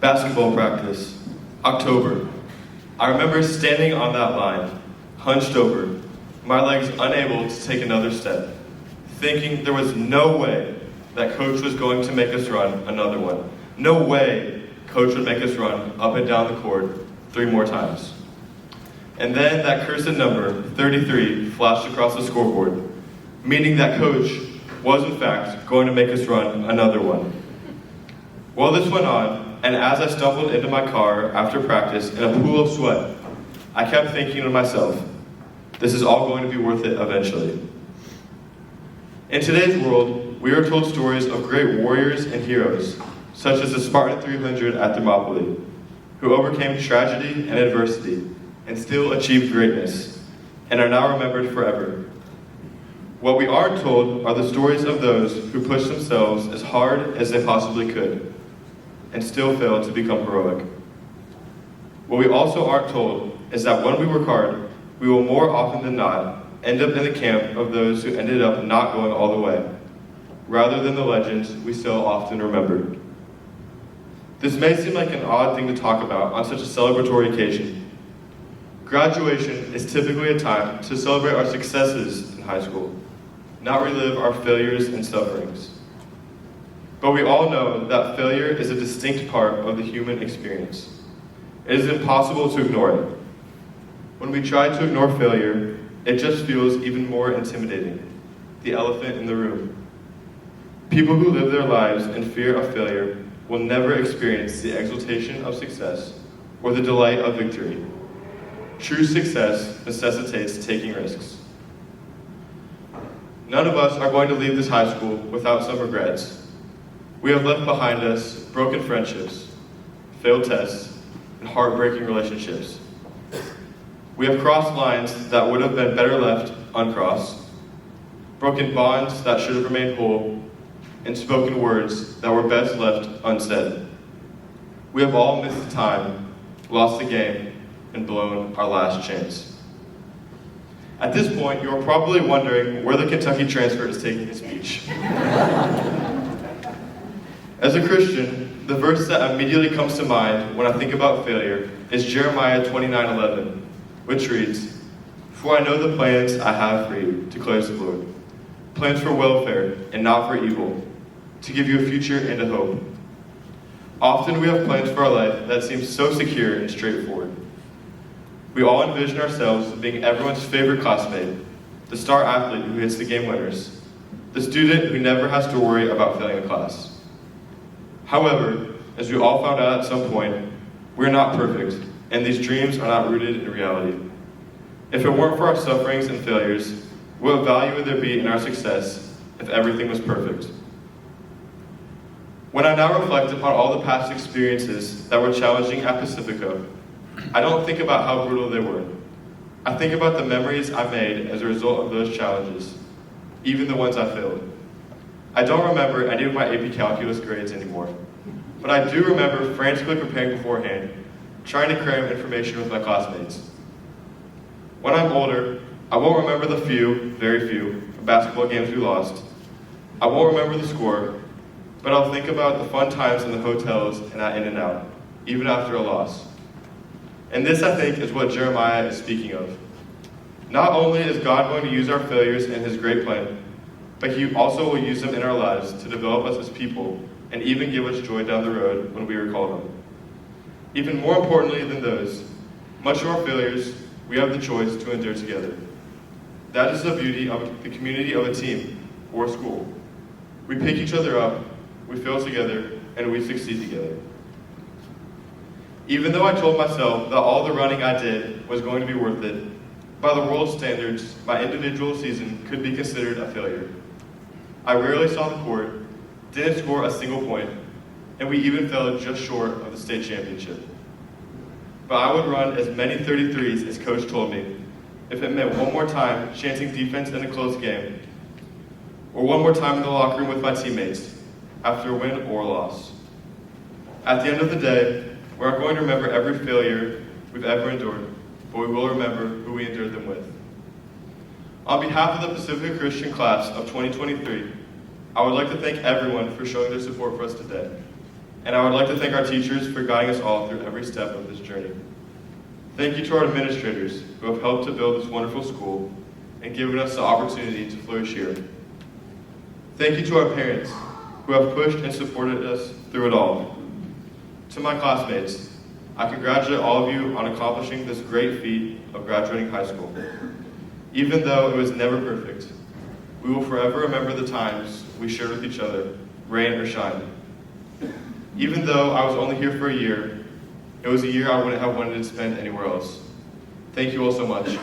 Basketball practice, October. I remember standing on that line, hunched over, my legs unable to take another step, thinking there was no way that coach was going to make us run another one. No way coach would make us run up and down the court 3 more times. And then that cursed number, 33, flashed across the scoreboard, meaning that coach was in fact going to make us run another one. Well, this went on, and as I stumbled into my car after practice in a pool of sweat, I kept thinking to myself, this is all going to be worth it eventually. In today's world, we are told stories of great warriors and heroes, such as the Spartan 300 at Thermopylae, who overcame tragedy and adversity and still achieved greatness, and are now remembered forever. What we aren't told are the stories of those who pushed themselves as hard as they possibly could, and still failed to become heroic. What we also aren't told is that when we work hard, we will more often than not end up in the camp of those who ended up not going all the way, rather than the legends we so often remember. This may seem like an odd thing to talk about on such a celebratory occasion. Graduation is typically a time to celebrate our successes in high school, not relive our failures and sufferings. But we all know that failure is a distinct part of the human experience. It is impossible to ignore it. When we try to ignore failure, it just feels even more intimidating, the elephant in the room. People who live their lives in fear of failure will never experience the exultation of success or the delight of victory. True success necessitates taking risks. None of us are going to leave this high school without some regrets. We have left behind us broken friendships, failed tests, and heartbreaking relationships. We have crossed lines that would have been better left uncrossed, broken bonds that should have remained whole, and spoken words that were best left unsaid. We have all missed the time, lost the game, and blown our last chance. At this point, you are probably wondering where the Kentucky transfer is taking his speech. As a Christian, the verse that immediately comes to mind when I think about failure is Jeremiah 29:11, which reads, "For I know the plans I have for you, declares the Lord, plans for welfare and not for evil, to give you a future and a hope." Often we have plans for our life that seem so secure and straightforward. We all envision ourselves being everyone's favorite classmate, the star athlete who hits the game winners, the student who never has to worry about failing a class. However, as we all found out at some point, we're not perfect, and these dreams are not rooted in reality. If it weren't for our sufferings and failures, what value would there be in our success if everything was perfect? When I now reflect upon all the past experiences that were challenging at Pacifica, I don't think about how brutal they were. I think about the memories I made as a result of those challenges, even the ones I failed. I don't remember any of my AP Calculus grades anymore, but I do remember frantically preparing beforehand, trying to cram information with my classmates. When I'm older, I won't remember the few, very few, basketball games we lost. I won't remember the score, but I'll think about the fun times in the hotels and at In-N-Out, even after a loss. And this, I think, is what Jeremiah is speaking of. Not only is God going to use our failures in his great plan, but he also will use them in our lives to develop us as people and even give us joy down the road when we recall them. Even more importantly than those, much of our failures, we have the choice to endure together. That is the beauty of the community of a team or a school. We pick each other up, we fail together, and we succeed together. Even though I told myself that all the running I did was going to be worth it, by the world's standards, my individual season could be considered a failure. I rarely saw the court, didn't score a single point, and we even fell just short of the state championship. But I would run as many 33s as coach told me, if it meant one more time chancing defense in a close game, or one more time in the locker room with my teammates, after a win or a loss. At the end of the day, we aren't going to remember every failure we've ever endured, but we will remember who we endured them with. On behalf of the Pacifica Christian class of 2023, I would like to thank everyone for showing their support for us today. And I would like to thank our teachers for guiding us all through every step of this journey. Thank you to our administrators who have helped to build this wonderful school and given us the opportunity to flourish here. Thank you to our parents who have pushed and supported us through it all. To my classmates, I congratulate all of you on accomplishing this great feat of graduating high school. Even though it was never perfect, we will forever remember the times we shared with each other, rain or shine. Even though I was only here for a year, it was a year I wouldn't have wanted to spend anywhere else. Thank you all so much.